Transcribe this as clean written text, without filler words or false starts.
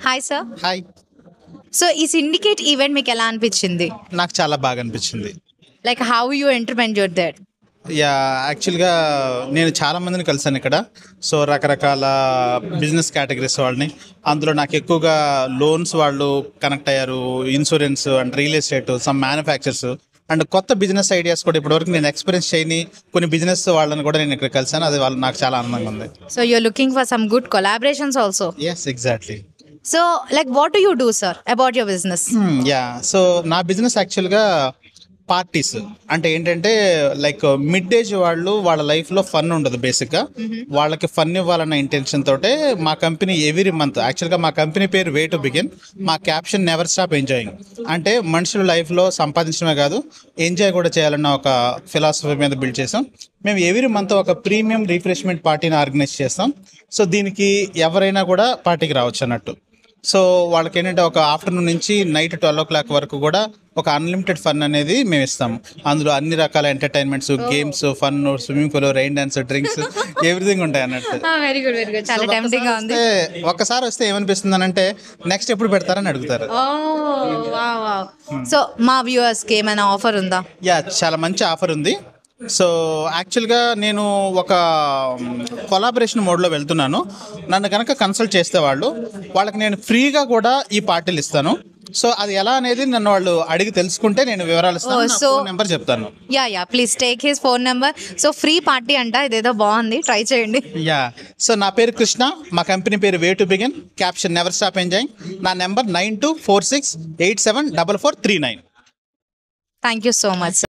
Hi sir. Hi. So ఈ syndicate event మీకు ఎలా అనిపించింది? నాకు చాలా బాగా అనిపించింది. Like how you entrepreneur that? యాక్చువల్గా నేను చాలా మందిని కలిసాను ఇక్కడ. సో రకరకాల బిజినెస్ కేటగిరీస్ వాళ్ళని, అందులో నాకు ఎక్కువగా లోన్స్ వాళ్ళు కనెక్ట్ అయ్యారు, insurance and real estate, some manufactures and కొత్త బిజినెస్ ఐడియాస్ కూడా ఇప్పటివరకు నేను ఎక్స్పీరియన్స్ చేయని కొన్ని బిజినెస్ వాళ్ళని కూడా నేను ఇక్కడ కలిసాను. అది వాళ్ళు నాకు చాలా ఆనందంగా ఉంది. So you're looking for some good collaborations also. Yes, exactly. So like what do you do sir about your business? So నా బిజినెస్ యాక్చువల్గా పార్టీస్ అంటే ఏంటంటే లైక్ మిడ్ ఏజ్ వాళ్ళు వాళ్ళ లైఫ్లో ఫన్ ఉండదు బేసిక్గా, వాళ్ళకి ఫన్ ఇవ్వాలన్న ఇంటెన్షన్ తోటే మా కంపెనీ ఎవ్రీ మంత్, యాక్చువల్గా మా కంపెనీ పేరు వే టు బిగిన్, మా క్యాప్షన్ నెవర్ స్టాప్ ఎంజాయింగ్. అంటే మనుషుల లైఫ్లో సంపాదించడమే కాదు, ఎంజాయ్ కూడా చేయాలన్న ఒక ఫిలాసఫీ మీద బిల్డ్ చేసాం. మేము ఎవ్రీ మంత్ ఒక ప్రీమియం రిఫ్రెష్మెంట్ పార్టీని ఆర్గనైజ్ చేస్తాం. సో దీనికి ఎవరైనా కూడా పార్టీకి రావచ్చు అన్నట్టు. సో వాళ్ళకి ఏంటంటే ఒక ఆఫ్టర్నూన్ నుంచి నైట్ 12 o'clock వరకు కూడా ఒక అన్లిమిటెడ్ ఫన్ అనేది మేము ఇస్తాము. అందులో అన్ని రకాల entertainments, games, fun, swimming pool, rain dance, drinks, everything ఉంటాయి అన్నట్టు. Very good, very good. చాలా టెంప్టింగ్ గా ఉంది. ఒక్కసారి వస్తే ఏమనిపిస్తుంది అంటే నెక్స్ట్ ఎప్పుడు పెడతారని అడుగుతారు. సో మా వ్యూవర్స్ కి ఏమైనా ఆఫర్ ఉందా? చాలా మంచి ఆఫర్ ఉంది. సో యాక్చువల్గా నేను ఒక కొలాబరేషన్ మోడ్లో వెళ్తున్నాను. నన్ను కనుక కన్సల్ట్ చేస్తే వాళ్ళకి నేను ఫ్రీగా కూడా ఈ పార్టీలు ఇస్తాను. సో అది ఎలా అనేది నన్ను వాళ్ళు అడిగి తెలుసుకుంటే నేను వివరాలు ఇస్తాను, నా ఫోన్ నెంబర్ చెప్తాను. Please take his phone number. So free party అంట, ఇదేదో బాగుంది, ట్రై చేయండి. సో నా పేరు కృష్ణ, మా కంపెనీ పేరు way to begin, caption never stop enjoying. నా number 9246874439. Thank you so much.